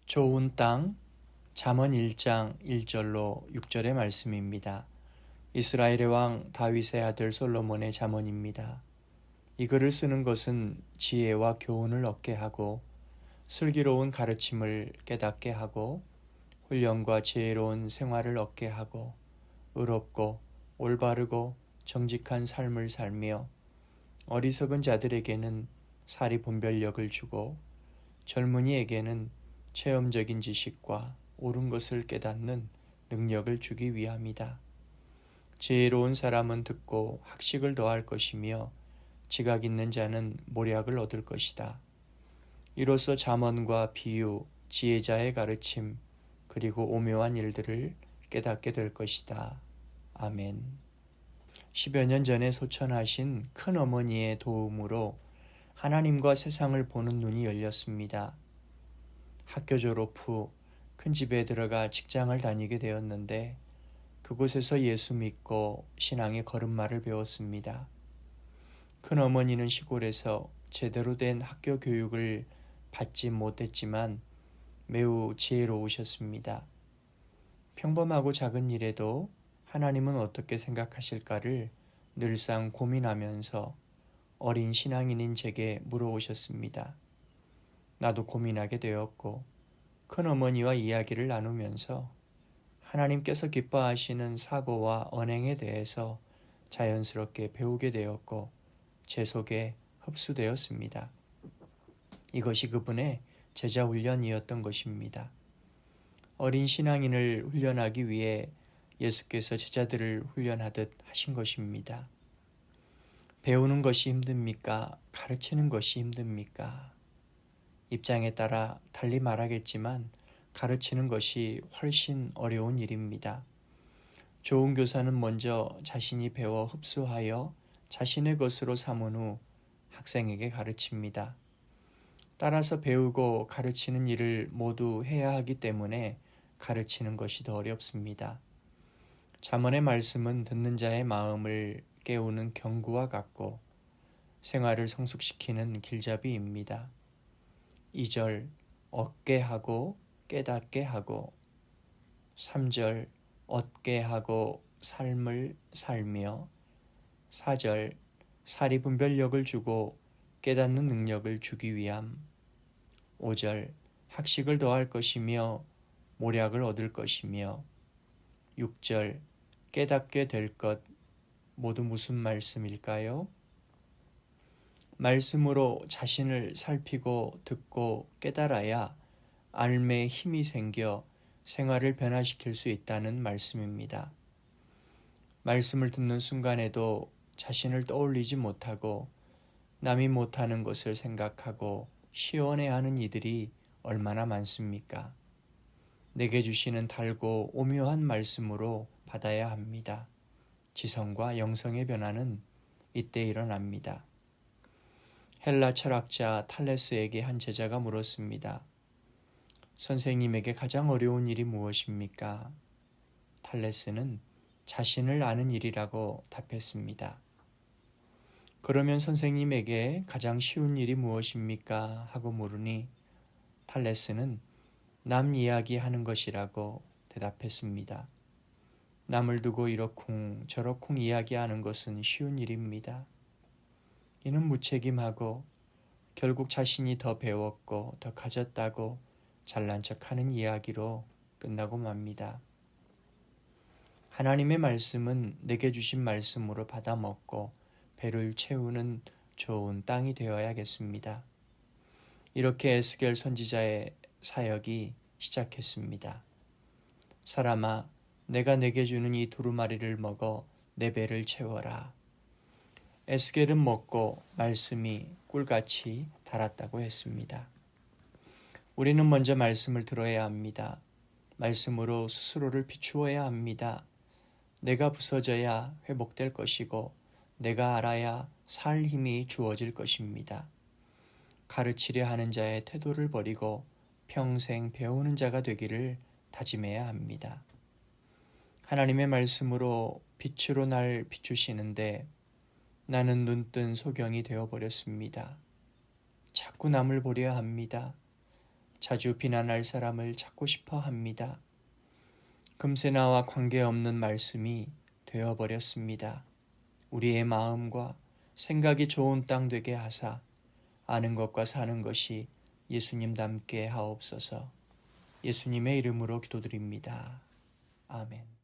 좋은 땅 잠언 1장 1절로 6절의 말씀입니다. 이스라엘의 왕 다윗의 아들 솔로몬의 잠언입니다. 이 글을 쓰는 것은 지혜와 교훈을 얻게 하고 슬기로운 가르침을 깨닫게 하고 훈련과 지혜로운 생활을 얻게 하고 의롭고 올바르고 정직한 삶을 살며 어리석은 자들에게는 사리 분별력을 주고 젊은이에게는 체험적인 지식과 옳은 것을 깨닫는 능력을 주기 위함이다. 지혜로운 사람은 듣고 학식을 더할 것이며 지각 있는 자는 모략을 얻을 것이다. 이로써 잠언과 비유, 지혜자의 가르침, 그리고 오묘한 일들을 깨닫게 될 것이다. 아멘. 10여 년 전에 소천하신 큰어머니의 도움으로 하나님과 세상을 보는 눈이 열렸습니다. 학교 졸업 후 큰 집에 들어가 직장을 다니게 되었는데 그곳에서 예수 믿고 신앙의 걸음마를 배웠습니다. 큰어머니는 시골에서 제대로 된 학교 교육을 받지 못했지만 매우 지혜로우셨습니다. 평범하고 작은 일에도 하나님은 어떻게 생각하실까를 늘상 고민하면서 어린 신앙인인 제게 물어오셨습니다. 나도 고민하게 되었고 큰어머니와 이야기를 나누면서 하나님께서 기뻐하시는 사고와 언행에 대해서 자연스럽게 배우게 되었고 제 속에 흡수되었습니다. 이것이 그분의 제자 훈련이었던 것입니다. 어린 신앙인을 훈련하기 위해 예수께서 제자들을 훈련하듯 하신 것입니다. 배우는 것이 힘듭니까? 가르치는 것이 힘듭니까? 입장에 따라 달리 말하겠지만 가르치는 것이 훨씬 어려운 일입니다. 좋은 교사는 먼저 자신이 배워 흡수하여 자신의 것으로 삼은 후 학생에게 가르칩니다. 따라서 배우고 가르치는 일을 모두 해야 하기 때문에 가르치는 것이 더 어렵습니다. 잠언의 말씀은 듣는 자의 마음을 깨우는 경구와 같고 생활을 성숙시키는 길잡이입니다. 2절 얻게 하고 깨닫게 하고 3절 얻게 하고 삶을 살며 4절 사리 분별력을 주고 깨닫는 능력을 주기 위함 5절 학식을 더할 것이며 모략을 얻을 것이며 6절 깨닫게 될 것 모두 무슨 말씀일까요? 말씀으로 자신을 살피고 듣고 깨달아야 알매에 힘이 생겨 생활을 변화시킬 수 있다는 말씀입니다. 말씀을 듣는 순간에도 자신을 떠올리지 못하고 남이 못하는 것을 생각하고 시원해하는 이들이 얼마나 많습니까? 내게 주시는 달고 오묘한 말씀으로 받아야 합니다. 지성과 영성의 변화는 이때 일어납니다. 헬라 철학자 탈레스에게 한 제자가 물었습니다. 선생님에게 가장 어려운 일이 무엇입니까? 탈레스는 자신을 아는 일이라고 답했습니다. 그러면 선생님에게 가장 쉬운 일이 무엇입니까? 하고 물으니 탈레스는 남 이야기하는 것이라고 대답했습니다. 남을 두고 이러쿵 저러쿵 이야기하는 것은 쉬운 일입니다. 이는 무책임하고 결국 자신이 더 배웠고 더 가졌다고 잘난 척하는 이야기로 끝나고 맙니다. 하나님의 말씀은 내게 주신 말씀으로 받아먹고 배를 채우는 좋은 땅이 되어야겠습니다. 이렇게 에스겔 선지자의 사역이 시작했습니다. 사람아, 내가 내게 주는 이 두루마리를 먹어 내 배를 채워라. 에스겔은 먹고 말씀이 꿀같이 달았다고 했습니다. 우리는 먼저 말씀을 들어야 합니다. 말씀으로 스스로를 비추어야 합니다. 내가 부서져야 회복될 것이고 내가 알아야 살 힘이 주어질 것입니다. 가르치려 하는 자의 태도를 버리고 평생 배우는 자가 되기를 다짐해야 합니다. 하나님의 말씀으로 빛으로 날 비추시는데 나는 눈뜬 소경이 되어버렸습니다. 자꾸 남을 보려 합니다. 자주 비난할 사람을 찾고 싶어 합니다. 금세 나와 관계없는 말씀이 되어버렸습니다. 우리의 마음과 생각이 좋은 땅 되게 하사 아는 것과 사는 것이 예수님 닮게 하옵소서. 예수님의 이름으로 기도드립니다. 아멘.